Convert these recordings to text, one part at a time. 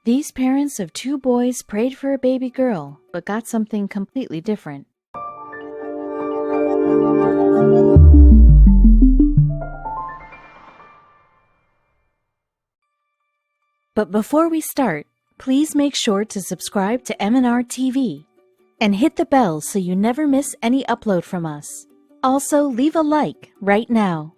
These parents of two boys prayed for a baby girl, but got something completely different. But before we start, please make sure to subscribe to M&R TV and hit the bell so you never miss any upload from us. Also, leave a like right now.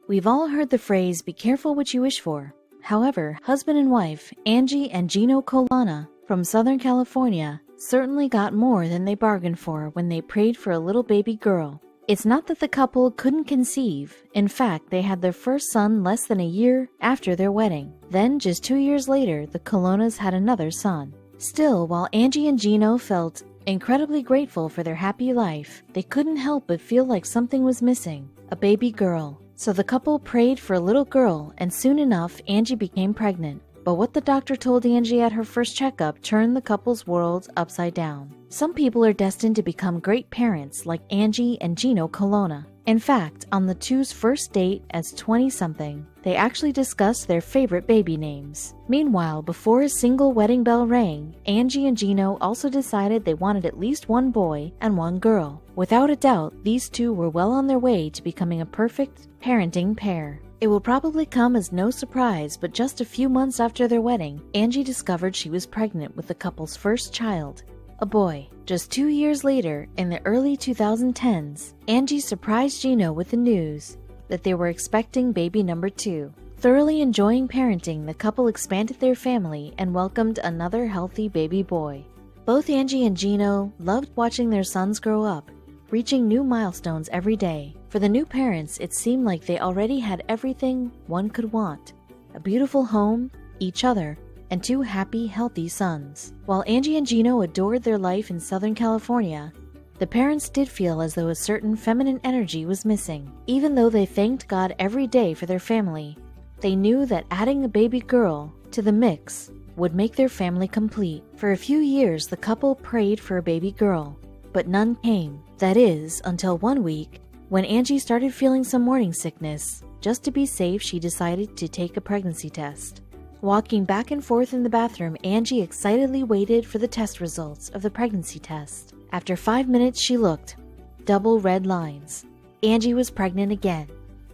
We've all heard the phrase, "Be careful what you wish for." However, husband and wife, Angie and Gino Colonna from Southern California, certainly got more than they bargained for when they prayed for a little baby girl. It's not that the couple couldn't conceive. In fact, they had their first son less than a year after their wedding. Then, just 2 years later, the Colonnas had another son. Still, while Angie and Gino felt incredibly grateful for their happy life, they couldn't help but feel like something was missing, a baby girl. So the couple prayed for a little girl, and soon enough, Angie became pregnant. But what the doctor told Angie at her first checkup turned the couple's worlds upside down. Some people are destined to become great parents like Angie and Gino Colonna. In fact, on the two's first date as 20-something, they actually discussed their favorite baby names. Meanwhile, before a single wedding bell rang, Angie and Gino also decided they wanted at least one boy and one girl. Without a doubt, these two were well on their way to becoming a perfect parenting pair. It will probably come as no surprise, but just a few months after their wedding, Angie discovered she was pregnant with the couple's first child, a boy. Just 2 years later, in the early 2010s, Angie surprised Gino with the news that they were expecting baby number 2. Thoroughly enjoying parenting, the couple expanded their family and welcomed another healthy baby boy. Both Angie and Gino loved watching their sons grow up, reaching new milestones every day. For the new parents, it seemed like they already had everything one could want: a beautiful home, each other, and 2 happy, healthy sons. While Angie and Gino adored their life in Southern California, the parents did feel as though a certain feminine energy was missing. Even though they thanked God every day for their family, they knew that adding a baby girl to the mix would make their family complete. For a few years, the couple prayed for a baby girl, but none came. That is, until one week, when Angie started feeling some morning sickness. Just to be safe, she decided to take a pregnancy test. Walking back and forth in the bathroom, Angie excitedly waited for the test results of the pregnancy test. After 5 minutes, she looked. Double red lines. Angie was pregnant again.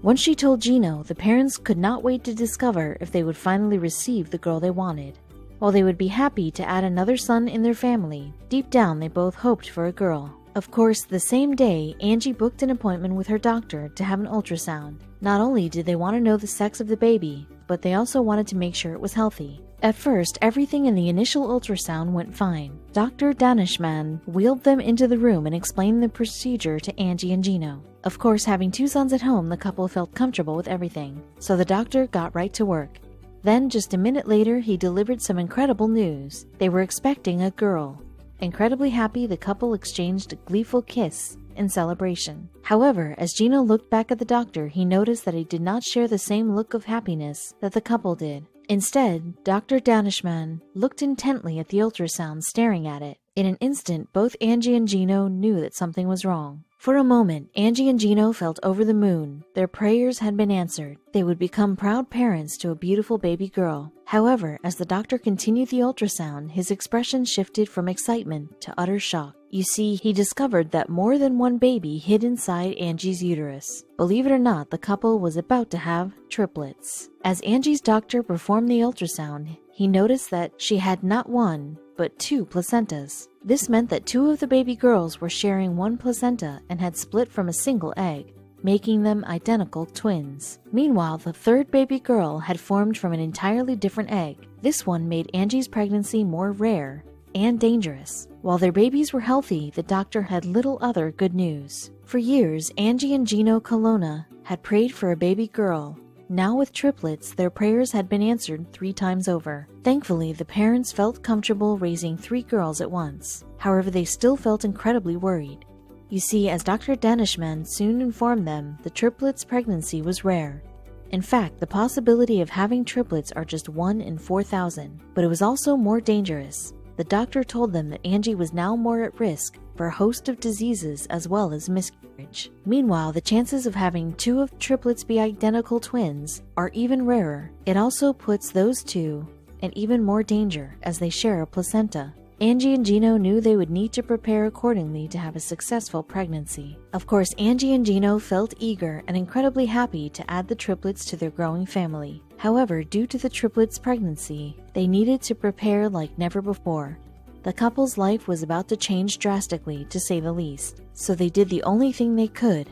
Once she told Gino, the parents could not wait to discover if they would finally receive the girl they wanted. While they would be happy to add another son in their family, deep down they both hoped for a girl. Of course, the same day, Angie booked an appointment with her doctor to have an ultrasound. Not only did they want to know the sex of the baby, but they also wanted to make sure it was healthy. At first, everything in the initial ultrasound went fine. Dr. Danishman wheeled them into the room and explained the procedure to Angie and Gino. Of course, having 2 sons at home, the couple felt comfortable with everything, so the doctor got right to work. Then, just a minute later, he delivered some incredible news. They were expecting a girl. Incredibly happy, the couple exchanged a gleeful kiss in celebration. However, as Gino looked back at the doctor, he noticed that he did not share the same look of happiness that the couple did. Instead, Dr. Danishman looked intently at the ultrasound, staring at it. In an instant, both Angie and Gino knew that something was wrong. For a moment, Angie and Gino felt over the moon. Their prayers had been answered. They would become proud parents to a beautiful baby girl. However, as the doctor continued the ultrasound, his expression shifted from excitement to utter shock. You see, he discovered that more than one baby hid inside Angie's uterus. Believe it or not, the couple was about to have triplets. As Angie's doctor performed the ultrasound, he noticed that she had not 1, but 2 placentas. This meant that 2 of the baby girls were sharing 1 placenta and had split from a single egg, making them identical twins. Meanwhile, the 3rd baby girl had formed from an entirely different egg. This one made Angie's pregnancy more rare and dangerous. While their babies were healthy, the doctor had little other good news. For years, Angie and Gino Colonna had prayed for a baby girl. Now with triplets, their prayers had been answered 3 times over. Thankfully, the parents felt comfortable raising 3 girls at once. However, they still felt incredibly worried. You see, as Dr. Danishman soon informed them, the triplets' pregnancy was rare. In fact, the possibility of having triplets are just 1 in 4,000. But it was also more dangerous. The doctor told them that Angie was now more at risk for a host of diseases as well as miscarriage. Meanwhile, the chances of having 2 of triplets be identical twins are even rarer. It also puts those 2 and even more danger as they share a placenta. Angie and Gino knew they would need to prepare accordingly to have a successful pregnancy. Of course, Angie and Gino felt eager and incredibly happy to add the triplets to their growing family. However, due to the triplets' pregnancy, they needed to prepare like never before. The couple's life was about to change drastically, to say the least, so they did the only thing they could: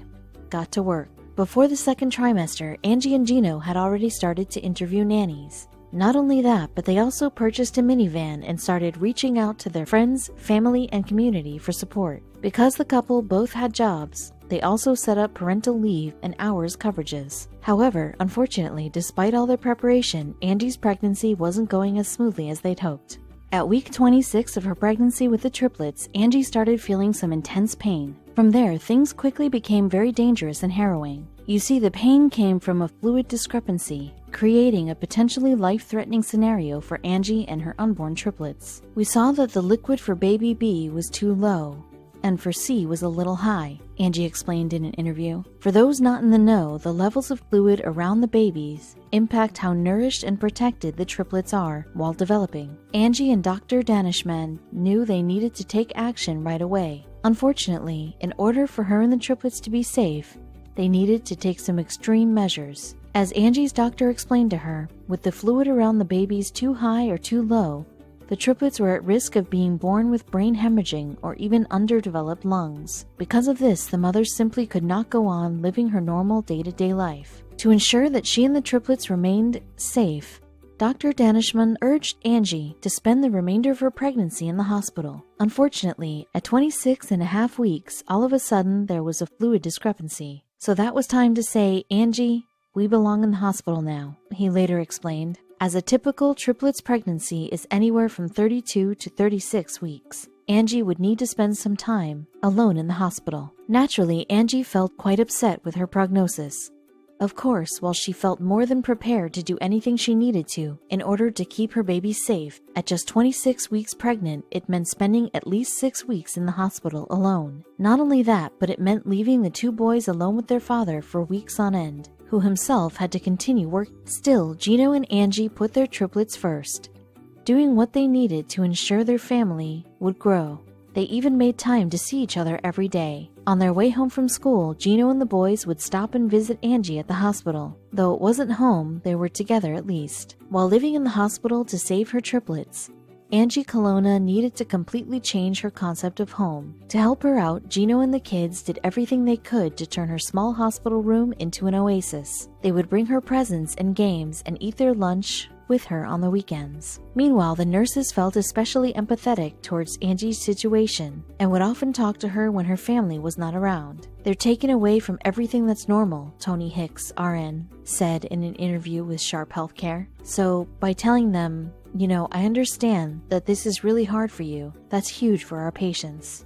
got to work. Before the second trimester, Angie and Gino had already started to interview nannies. Not only that, but they also purchased a minivan and started reaching out to their friends, family, and community for support. Because the couple both had jobs, they also set up parental leave and hours coverages. However, unfortunately, despite all their preparation, Angie's pregnancy wasn't going as smoothly as they'd hoped. At week 26 of her pregnancy with the triplets, Angie started feeling some intense pain. From there, things quickly became very dangerous and harrowing. You see, the pain came from a fluid discrepancy, creating a potentially life-threatening scenario for Angie and her unborn triplets. We saw that the liquid for baby B was too low, and for C was a little high, Angie explained in an interview. For those not in the know, the levels of fluid around the babies impact how nourished and protected the triplets are while developing. Angie and Dr. Danishman knew they needed to take action right away. Unfortunately, in order for her and the triplets to be safe, they needed to take some extreme measures. As Angie's doctor explained to her, with the fluid around the babies too high or too low, the triplets were at risk of being born with brain hemorrhaging or even underdeveloped lungs. Because of this, the mother simply could not go on living her normal day-to-day life. To ensure that she and the triplets remained safe, Dr. Danishman urged Angie to spend the remainder of her pregnancy in the hospital. Unfortunately, at 26.5 weeks, all of a sudden there was a fluid discrepancy. So that was time to say, "Angie, we belong in the hospital now," he later explained, as a typical triplets pregnancy is anywhere from 32 to 36 weeks. Angie would need to spend some time alone in the hospital. Naturally, Angie felt quite upset with her prognosis. Of course, while she felt more than prepared to do anything she needed to in order to keep her baby safe, at just 26 weeks pregnant, it meant spending at least 6 weeks in the hospital alone. Not only that, but it meant leaving the two boys alone with their father for weeks on end, who himself had to continue work. Still, Gino and Angie put their triplets first, doing what they needed to ensure their family would grow. They even made time to see each other every day. On their way home from school, Gino and the boys would stop and visit Angie at the hospital. Though it wasn't home, they were together at least. While living in the hospital to save her triplets, Angie Colonna needed to completely change her concept of home. To help her out, Gino and the kids did everything they could to turn her small hospital room into an oasis. They would bring her presents and games and eat their lunch with her on the weekends. Meanwhile, the nurses felt especially empathetic towards Angie's situation and would often talk to her when her family was not around. "They're taken away from everything that's normal," Tony Hicks, RN, said in an interview with Sharp Healthcare. "So by telling them, I understand that this is really hard for you, that's huge for our patients."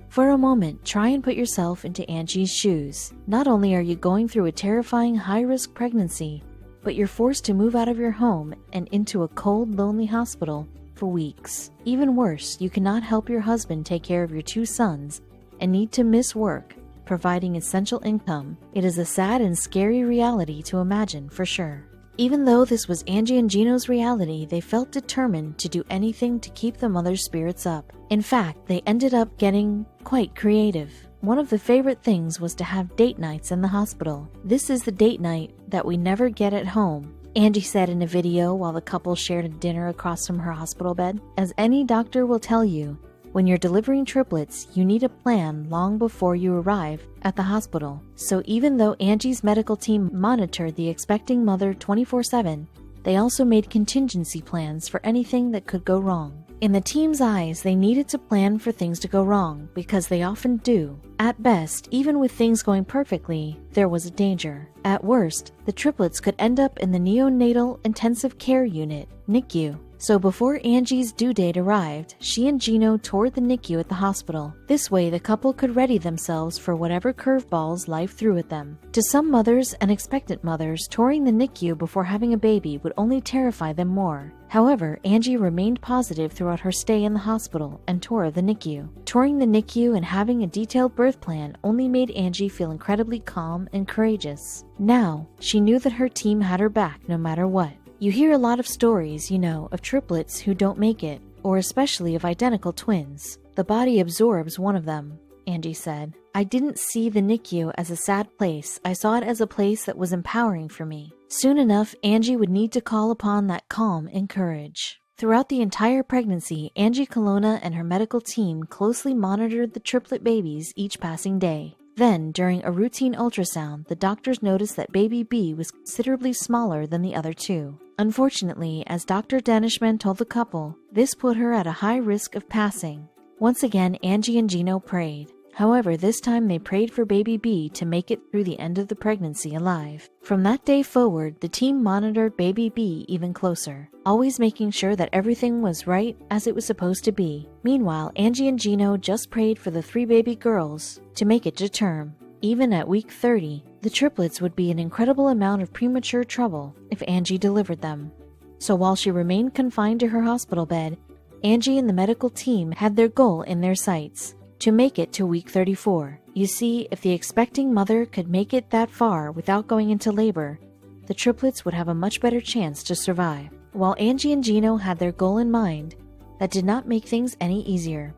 For a moment, try and put yourself into Angie's shoes. Not only are you going through a terrifying high-risk pregnancy, but you're forced to move out of your home and into a cold, lonely hospital for weeks. Even worse, you cannot help your husband take care of your two sons and need to miss work, providing essential income. It is a sad and scary reality to imagine, for sure. Even though this was Angie and Gino's reality, they felt determined to do anything to keep the mother's spirits up. In fact, they ended up getting quite creative. One of the favorite things was to have date nights in the hospital. "This is the date night that we never get at home," Angie said in a video while the couple shared a dinner across from her hospital bed. "As any doctor will tell you, when you're delivering triplets, you need a plan long before you arrive at the hospital." So even though Angie's medical team monitored the expecting mother 24/7, they also made contingency plans for anything that could go wrong. In the team's eyes, they needed to plan for things to go wrong, because they often do. At best, even with things going perfectly, there was a danger. At worst, the triplets could end up in the neonatal intensive care unit, NICU. So before Angie's due date arrived, she and Gino toured the NICU at the hospital. This way, the couple could ready themselves for whatever curveballs life threw at them. To some mothers and expectant mothers, touring the NICU before having a baby would only terrify them more. However, Angie remained positive throughout her stay in the hospital and tour of the NICU. Touring the NICU and having a detailed birth plan only made Angie feel incredibly calm and courageous. Now, she knew that her team had her back no matter what. You hear a lot of stories, of triplets who don't make it, or especially of identical twins. The body absorbs one of them, Angie said. I didn't see the NICU as a sad place. I saw it as a place that was empowering for me. Soon enough, Angie would need to call upon that calm and courage. Throughout the entire pregnancy, Angie Colonna and her medical team closely monitored the triplet babies each passing day. Then, during a routine ultrasound, the doctors noticed that baby B was considerably smaller than the other two. Unfortunately, as Dr. Danishman told the couple, this put her at a high risk of passing. Once again, Angie and Gino prayed. However, this time they prayed for baby B to make it through the end of the pregnancy alive. From that day forward, the team monitored baby B even closer, always making sure that everything was right as it was supposed to be. Meanwhile, Angie and Gino just prayed for the 3 baby girls to make it to term. Even at week 30, the triplets would be an incredible amount of premature trouble if Angie delivered them. So while she remained confined to her hospital bed, Angie and the medical team had their goal in their sights: to make it to week 34. You see, if the expecting mother could make it that far without going into labor, the triplets would have a much better chance to survive. While Angie and Gino had their goal in mind, that did not make things any easier.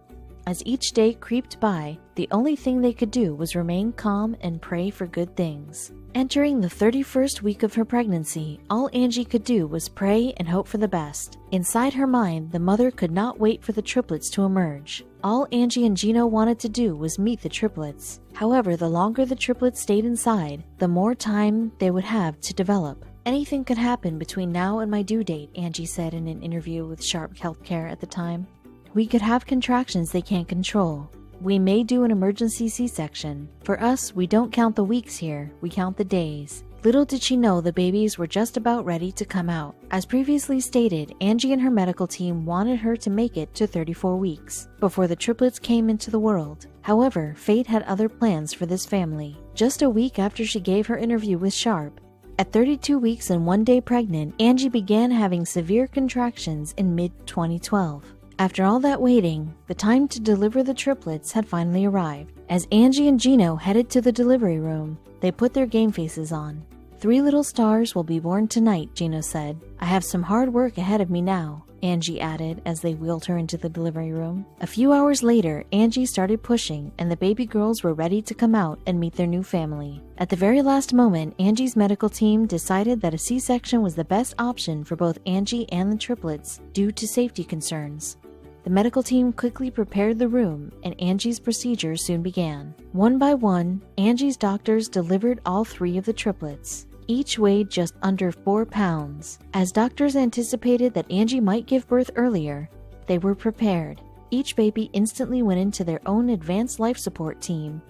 As each day creeped by, the only thing they could do was remain calm and pray for good things. Entering the 31st week of her pregnancy, all Angie could do was pray and hope for the best. Inside her mind, the mother could not wait for the triplets to emerge. All Angie and Gino wanted to do was meet the triplets. However, the longer the triplets stayed inside, the more time they would have to develop. Anything could happen between now and my due date, Angie said in an interview with Sharp Healthcare at the time. We could have contractions they can't control. We may do an emergency C-section. For us, we don't count the weeks here, we count the days. Little did she know the babies were just about ready to come out. As previously stated, Angie and her medical team wanted her to make it to 34 weeks before the triplets came into the world. However, fate had other plans for this family. Just a week after she gave her interview with Sharp, at 32 weeks and 1 day pregnant, Angie began having severe contractions in mid-2012. After all that waiting, the time to deliver the triplets had finally arrived. As Angie and Gino headed to the delivery room, they put their game faces on. 3 little stars will be born tonight, Gino said. I have some hard work ahead of me now, Angie added as they wheeled her into the delivery room. A few hours later, Angie started pushing and the baby girls were ready to come out and meet their new family. At the very last moment, Angie's medical team decided that a C-section was the best option for both Angie and the triplets due to safety concerns. The medical team quickly prepared the room, and Angie's procedure soon began. One by one, Angie's doctors delivered all 3 of the triplets. Each weighed just under 4 pounds. As doctors anticipated that Angie might give birth earlier, they were prepared. Each baby instantly went into their own advanced life support team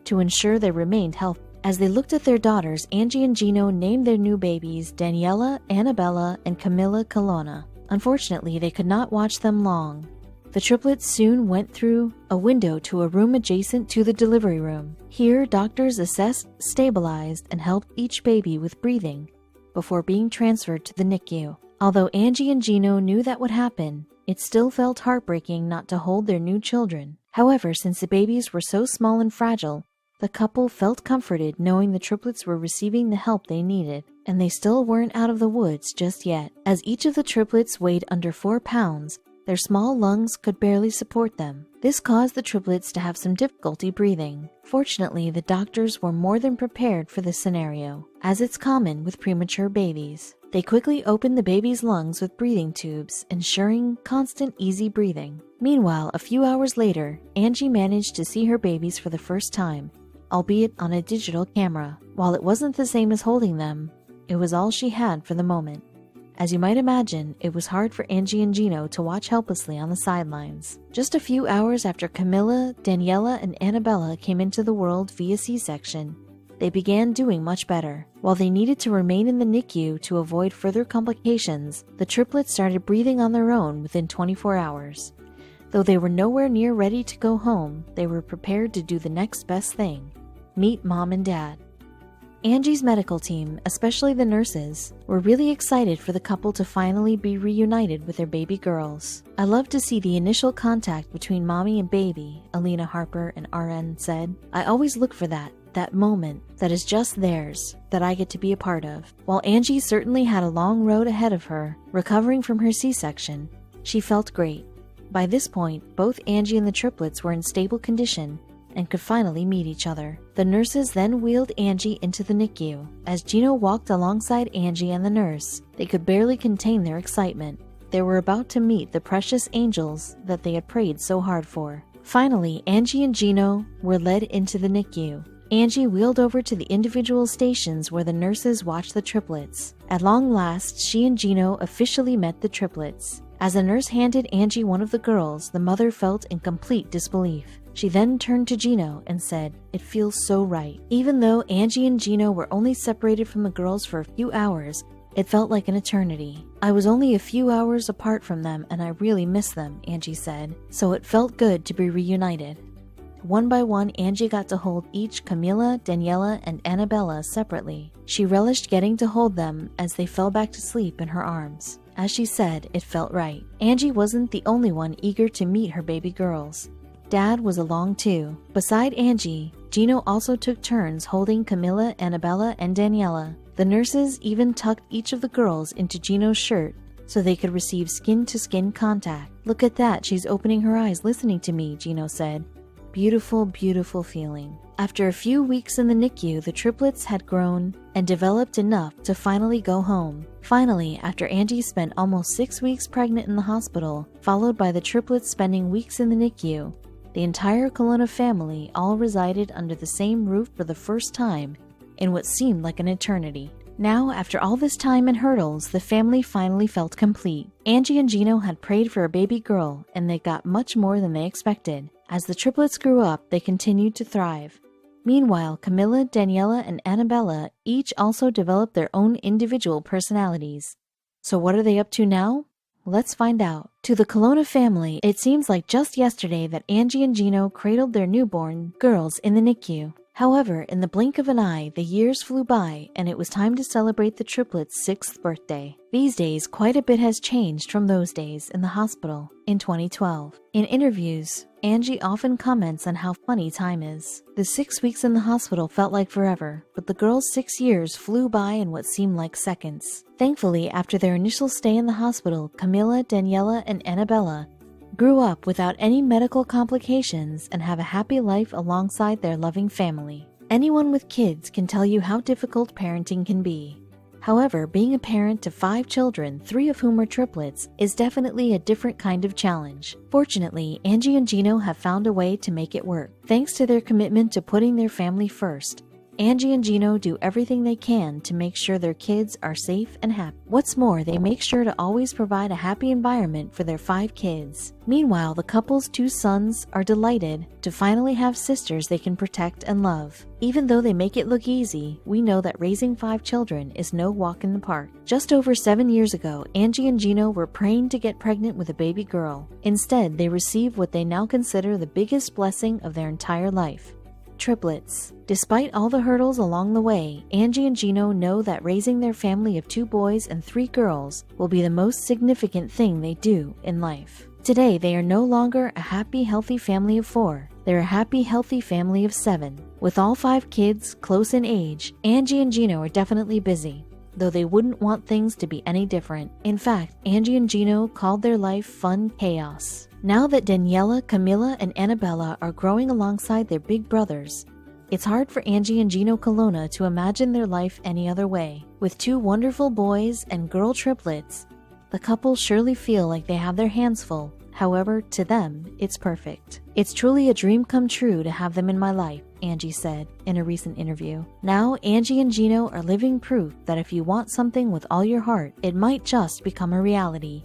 to ensure they remained healthy. As they looked at their daughters, Angie and Gino named their new babies Daniela, Annabella, and Camilla Colonna. Unfortunately, they could not watch them long. The triplets soon went through a window to a room adjacent to the delivery room. Here, doctors assessed, stabilized, and helped each baby with breathing before being transferred to the NICU. Although Angie and Gino knew that would happen, it still felt heartbreaking not to hold their new children. However, since the babies were so small and fragile, the couple felt comforted knowing the triplets were receiving the help they needed, and they still weren't out of the woods just yet. As each of the triplets weighed under 4 pounds, their small lungs could barely support them. This caused the triplets to have some difficulty breathing. Fortunately, the doctors were more than prepared for this scenario, as it's common with premature babies. They quickly opened the baby's lungs with breathing tubes, ensuring constant, easy breathing. Meanwhile, a few hours later, Angie managed to see her babies for the first time, albeit on a digital camera. While it wasn't the same as holding them, it was all she had for the moment. As you might imagine, it was hard for Angie and Gino to watch helplessly on the sidelines. Just a few hours after Camilla, Daniela, and Annabella came into the world via C-section, they began doing much better. While they needed to remain in the NICU to avoid further complications, the triplets started breathing on their own within 24 hours. Though they were nowhere near ready to go home, they were prepared to do the next best thing: meet Mom and Dad. Angie's medical team, especially the nurses, were really excited for the couple to finally be reunited with their baby girls. I love to see the initial contact between mommy and baby, Alina Harper, an RN, said. I always look for that. that moment that is just theirs, that I get to be a part of. While Angie certainly had a long road ahead of her, recovering from her C-section, she felt great. By this point, both Angie and the triplets were in stable condition and could finally meet each other. The nurses then wheeled Angie into the NICU. As Gino walked alongside Angie and the nurse, they could barely contain their excitement. They were about to meet the precious angels that they had prayed so hard for. Finally, Angie and Gino were led into the NICU. Angie wheeled over to the individual stations where the nurses watched the triplets. At long last, she and Gino officially met the triplets. As the nurse handed Angie one of the girls, the mother felt in complete disbelief. She then turned to Gino and said, "It feels so right." Even though Angie and Gino were only separated from the girls for a few hours, it felt like an eternity. "I was only a few hours apart from them and I really miss them," Angie said, "so it felt good to be reunited." One by one, Angie got to hold each Camilla, Daniela, and Annabella separately. She relished getting to hold them as they fell back to sleep in her arms. As she said, it felt right. Angie wasn't the only one eager to meet her baby girls. Dad was along too. Beside Angie, Gino also took turns holding Camilla, Annabella, and Daniela. The nurses even tucked each of the girls into Gino's shirt so they could receive skin-to-skin contact. "Look at that, she's opening her eyes listening to me," Gino said. Beautiful, beautiful feeling. After a few weeks in the NICU, the triplets had grown and developed enough to finally go home. Finally, after Angie spent almost 6 weeks pregnant in the hospital, followed by the triplets spending weeks in the NICU, the entire Colonna family all resided under the same roof for the first time in what seemed like an eternity. Now, after all this time and hurdles, the family finally felt complete. Angie and Gino had prayed for a baby girl, and they got much more than they expected. As the triplets grew up, they continued to thrive. Meanwhile, Camilla, Daniela, and Annabella each also developed their own individual personalities. So what are they up to now? Let's find out. To the Colonna family, it seems like just yesterday that Angie and Gino cradled their newborn girls in the NICU. However, in the blink of an eye, the years flew by and it was time to celebrate the triplets' 6th birthday. These days, quite a bit has changed from those days in the hospital in 2012. In interviews, Angie often comments on how funny time is. The 6 weeks in the hospital felt like forever, but the girls' 6 years flew by in what seemed like seconds. Thankfully, after their initial stay in the hospital, Camilla, Daniela, and Annabella grew up without any medical complications and have a happy life alongside their loving family. Anyone with kids can tell you how difficult parenting can be. However, being a parent to 5 children, 3 of whom are triplets, is definitely a different kind of challenge. Fortunately, Angie and Gino have found a way to make it work. Thanks to their commitment to putting their family first, Angie and Gino do everything they can to make sure their kids are safe and happy. What's more, they make sure to always provide a happy environment for their 5 kids. Meanwhile, the couple's 2 sons are delighted to finally have sisters they can protect and love. Even though they make it look easy, we know that raising 5 children is no walk in the park. Just over 7 years ago, Angie and Gino were praying to get pregnant with a baby girl. Instead, they received what they now consider the biggest blessing of their entire life: triplets. Despite all the hurdles along the way, Angie and Gino know that raising their family of 2 boys and 3 girls will be the most significant thing they do in life. Today, they are no longer a happy, healthy family of 4. They're a happy, healthy family of 7. With all 5 kids close in age, Angie and Gino are definitely busy, though they wouldn't want things to be any different. In fact, Angie and Gino called their life fun chaos. Now that Daniela, Camilla, and Annabella are growing alongside their big brothers, it's hard for Angie and Gino Colonna to imagine their life any other way. With 2 wonderful boys and girl triplets, the couple surely feel like they have their hands full. However, to them, it's perfect. "It's truly a dream come true to have them in my life," Angie said in a recent interview. Now, Angie and Gino are living proof that if you want something with all your heart, it might just become a reality.